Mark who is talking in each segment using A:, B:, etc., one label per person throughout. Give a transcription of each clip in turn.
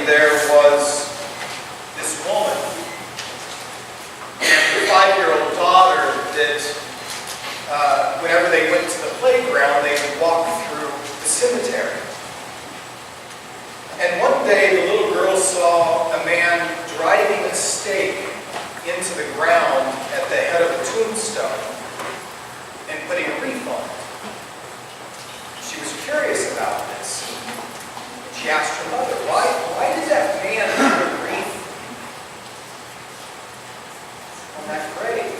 A: there was this woman and her 5-year-old daughter that whenever they went to the playground, they would walk through the cemetery. And one day, the little girl saw a man driving a stake into the ground at the head of a tombstone and putting a wreath on it. She was curious about this. She asked her mother, why did that man put a wreath on that grave?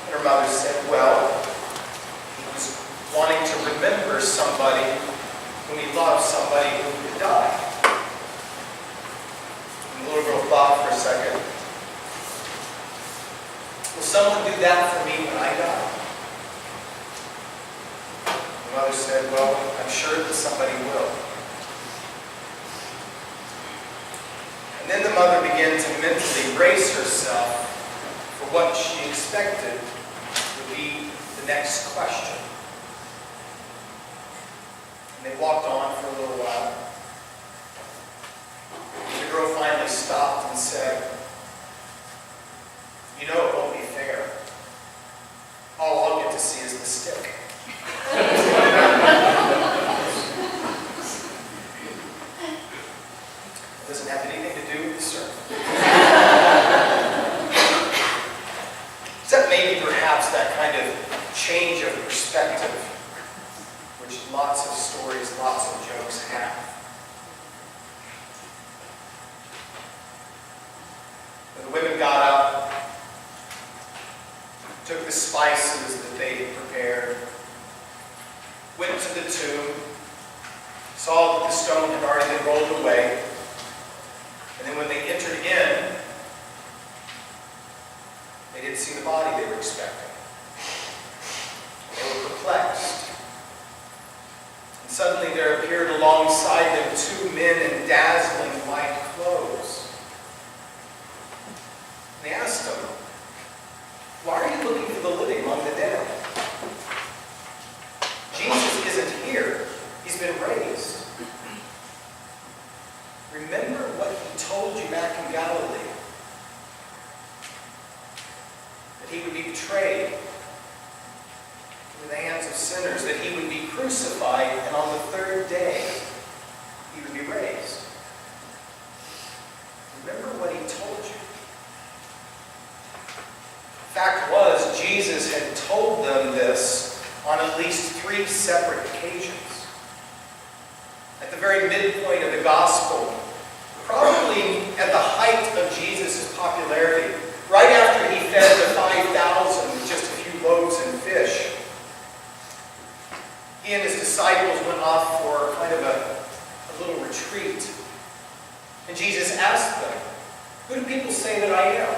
A: And her mother said, well, he was wanting to remember somebody whom he loved, somebody who had died. And the little girl thought for a second, will someone do that for me when I die? The mother said, well, I'm sure that somebody will. And then the mother began to mentally brace herself for what she expected would be the next question. And they walked on for a little while. And the girl finally stopped and said, you know it won't be fair. All I'll get to see is the stick. It doesn't have anything to do with the sermon. Except maybe perhaps that kind of change of perspective, which lots of stories, lots of jokes have. The women got up, took the spices that they had prepared, went to the tomb, saw that the stone had already been rolled away, and then when they entered in, they didn't see the body they were expecting. They were perplexed. And suddenly there appeared alongside them 2 men in dazzling white clothes. They asked him, why are you looking for the living among the dead? Jesus isn't here. He's been raised. Remember what he told you back in Galilee. That he would be betrayed into the hands of sinners, that he would be crucified, and on the 3rd day, he would be raised. Remember what he told you. Fact was, Jesus had told them this on at least 3 separate occasions. At the very midpoint of the gospel, probably at the height of Jesus' popularity, right after he fed the 5,000 with just a few loaves and fish, he and his disciples went off for kind of a little retreat. And Jesus asked them, who do people say that I am?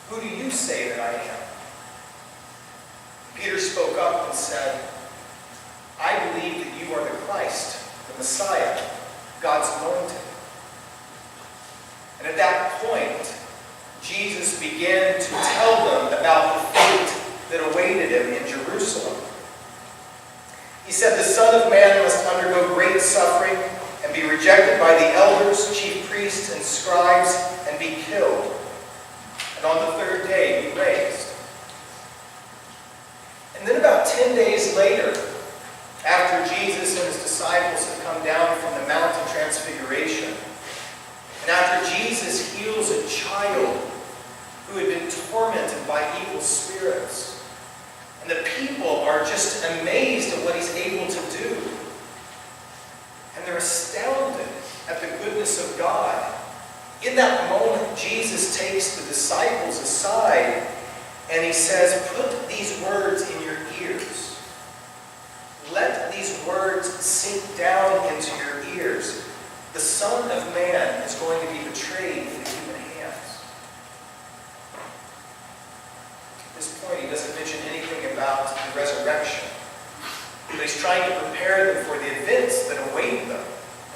A: Who do you say that I am? Peter spoke up and said, I believe that you are the Christ, the Messiah, God's anointed. And at that point, Jesus began to tell them about the fate that awaited him in Jerusalem. He said, the Son of Man must undergo great suffering and be rejected by the elders, chief priests, and scribes, and be killed. And on the 3rd day be raised. And then about 10 days later, after Jesus and his disciples had come down from the Mount of Transfiguration, and after Jesus heals a child who had been tormented by evil spirits, and the people are just amazed at what he's able to do, and they're astounded at the goodness of God. In that moment, Jesus takes the disciples aside and he says, put these words in your ears. Let these words sink down into your ears. The Son of Man is going to be betrayed into human hands. At this point, he doesn't mention anything about the resurrection. But he's trying to prepare them for the events that await them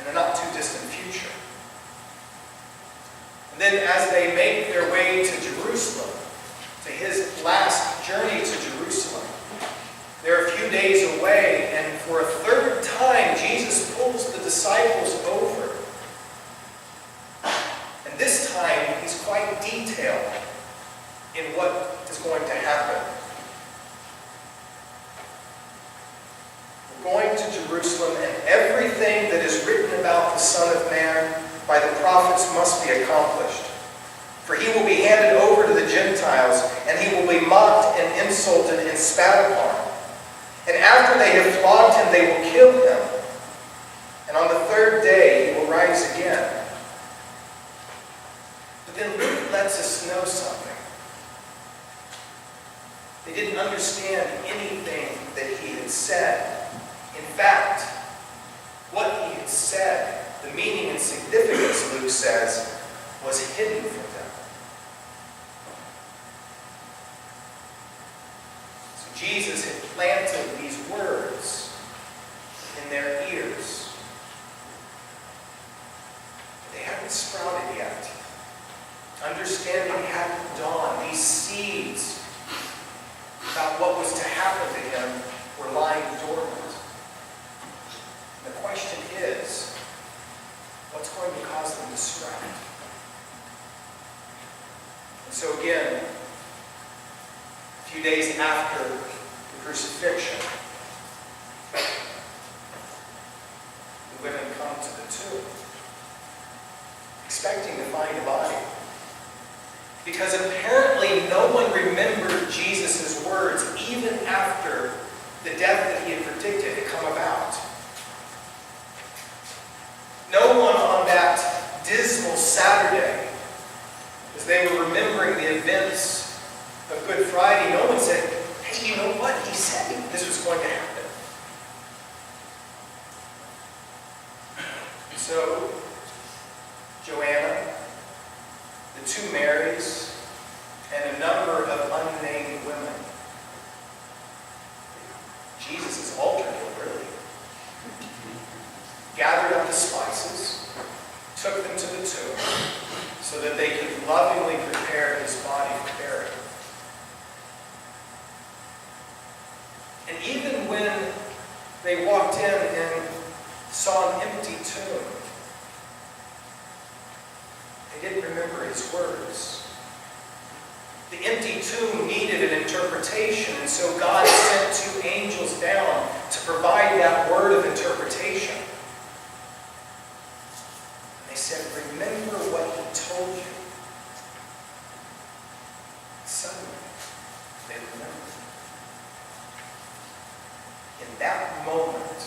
A: in a not too distant future. And then as they make their way to Jerusalem, to his last journey to Jerusalem, they're a few days away, and for a 3rd time, Jesus pulls the disciples Jerusalem, and everything that is written about the Son of Man by the prophets must be accomplished. For he will be handed over to the Gentiles, and he will be mocked and insulted and spat upon. And after they have flogged him, they will kill him. And on the third day he will rise again. But then Luke lets us know something. They didn't understand anything that he had said. In fact, what he had said, the meaning and significance, Luke says, was hidden from them. So Jesus had planted these words in their ears. But they hadn't sprouted yet. Understanding hadn't dawned. These seeds about what was to happen to him were lying dormant. And the question is, what's going to cause them to sprout? And so again, a few days after the crucifixion, the women come to the tomb, expecting to find a body. Because apparently no one remembered Jesus' words even after the death that he had predicted had come about. No one on that dismal Saturday, as they were remembering the events of Good Friday, no one said, hey, you know what? He said this was going to happen. So, Joanna, the two Marys, and a number of unnamed women. Jesus' altar boy, really. Gathered up the spices, took them to the tomb, so that they could lovingly prepare his body for burial. And even when they walked in and saw an empty tomb, they didn't remember his words. The empty tomb needed an interpretation, and so God sent 2 angels down to provide that word of interpretation. And they said, remember what he told you. Suddenly, they remembered. In that moment,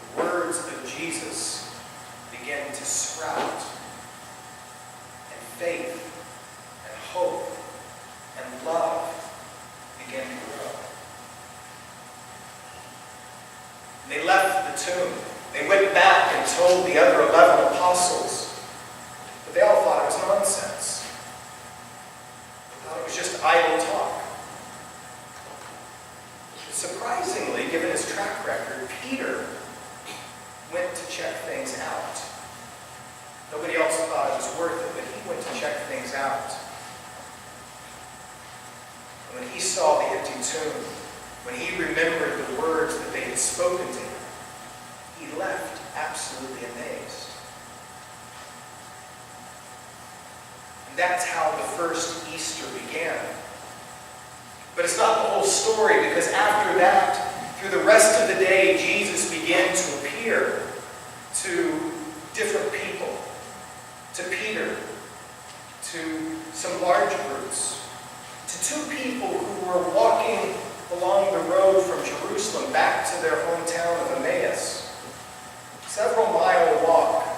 A: the words of Jesus began to sprout. Faith and hope and love began to grow. And they left the tomb. They went back and told the other 11 apostles, but they all thought it was nonsense. They thought it was just idle talk. Surprisingly, given his track record, Peter went to check things out. Nobody else thought it was worth it, but he went to check things out. And when he saw the empty tomb, when he remembered the words that they had spoken to him, he left absolutely amazed. And that's how the first Easter began. But it's not the whole story, because after that, through the rest of the day, Jesus began to appear to different people. To Peter, to some large groups, to 2 people who were walking along the road from Jerusalem back to their hometown of Emmaus. Several-mile walk,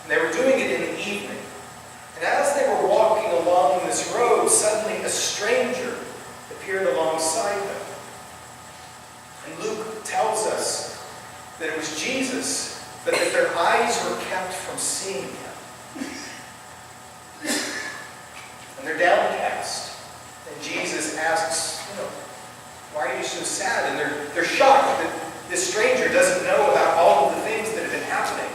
A: and they were doing it in the evening. And as they were walking along this road, suddenly a stranger appeared alongside them. And Luke tells us that it was Jesus, but that their eyes were kept from seeing him. And they're downcast. And Jesus asks, why are you so sad? And they're shocked that this stranger doesn't know about all of the things that have been happening.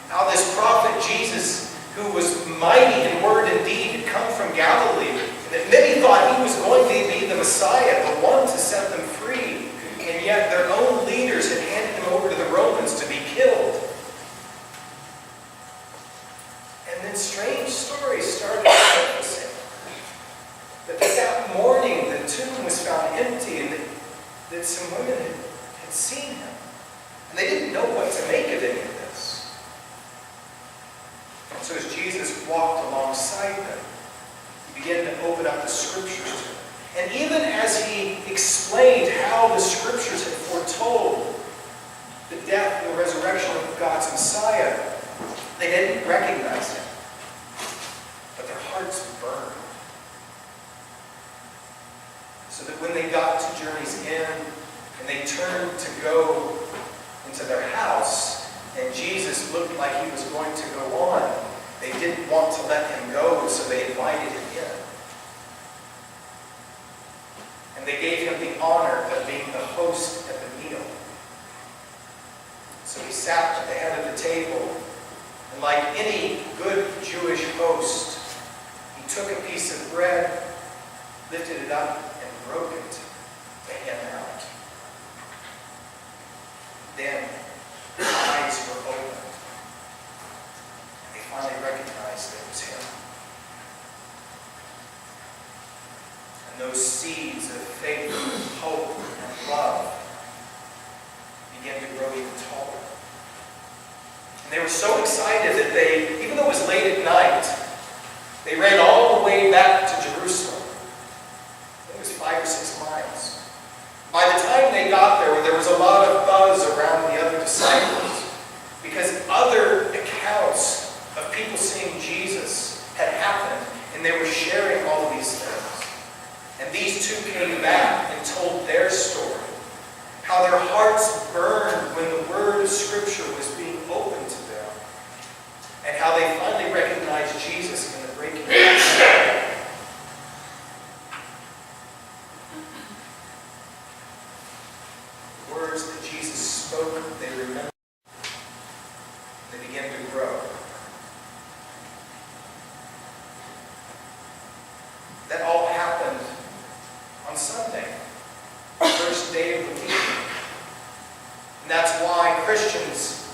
A: How this prophet Jesus, who was mighty in word and deed, had come from Galilee. And that many thought he was going to be the Messiah, the one to set them free. And yet their own leaders had handed him over to the Romans to be killed. And then strange stories started surfacing. That morning the tomb was found empty, and that some women had seen him. And they didn't know what to make of any of this. And so as Jesus walked alongside them, he began to open up the Scriptures to them. And even as he explained how the Scriptures had foretold the death and the resurrection of God's Messiah, they didn't recognize him. But their hearts burned. So that when they got to Journey's End and they turned to go into their house, and Jesus looked like he was going to go on, they didn't want to let him go, and so they invited him in. And they gave him the honor of being the host at the meal. So he sat at the head of the table, and like any good Jewish host, he took a piece of bread, lifted it up, and broke it to hand out. Then their eyes were opened. They finally recognized that it was him. And those seeds of faith, hope, and love began to grow even taller. And they were so excited that they, even though it was late at night, they ran all the way back to Jerusalem. It was 5 or 6 miles. By the time they got there was a lot of buzz around the other disciples because other accounts of people seeing Jesus had happened, and they were sharing all of these things. And these two came back and told their story, how their hearts burned when the word of Scripture was being opened to them, and how they finally recognized Jesus in the breaking of the bread. The words that Jesus spoke, they remembered. They began to grow. That all happened on Sunday, the first day of the week. And that's why Christians,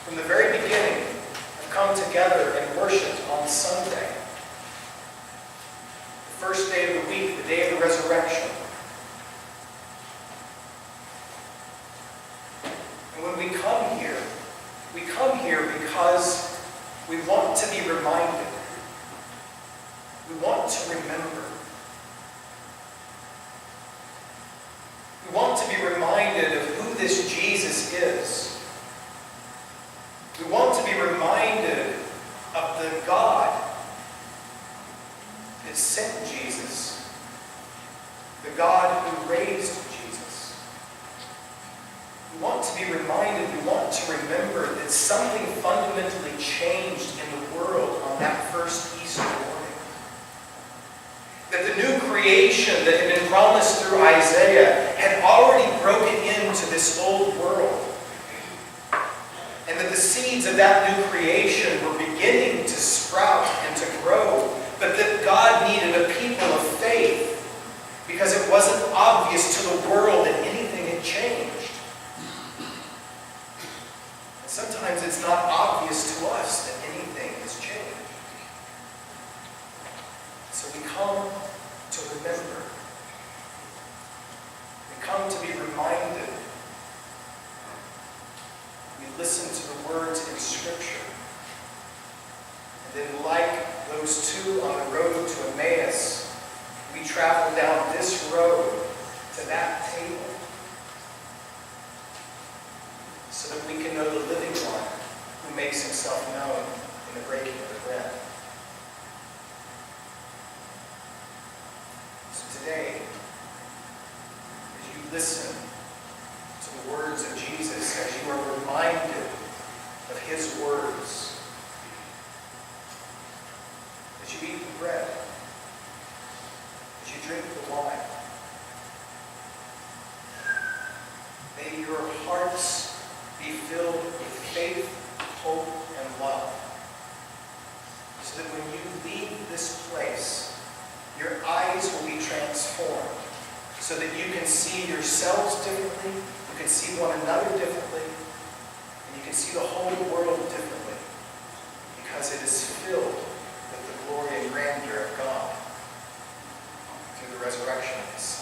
A: from the very beginning, have come together and worshiped on Sunday. The first day of the week, the day of the resurrection. And when we come here because we want to be reminded. We want to remember. We want to be reminded of who this Jesus is. We want to be reminded of the God that sent Jesus, the God who raised Jesus. We want to be reminded, we want to remember that something fundamentally changed in the world on that first Easter morning. That the new creation that had been promised through Isaiah had already broken into this old world. And that the seeds of that new creation were beginning to sprout and to grow. But that God needed a people of faith because it wasn't obvious to the world that anything had changed. And sometimes it's not obvious to us that anything has changed. So we come to remember. We come to be reminded. We listen to the words in Scripture. And then like those two on the road to Emmaus, we travel down this road to that table so that we can know the living one who makes himself known in the breaking of the bread. So today, as you listen to the words of Jesus, as you are reminded of his words, as you eat the bread, as you drink the wine, may your hearts be filled with faith, hope, and love, so that when you leave this place, your eyes will be transformed, so that you can see yourselves differently, you can see one another differently, and you can see the whole world differently, because it is filled with the glory and grandeur of God through the resurrection of his Son.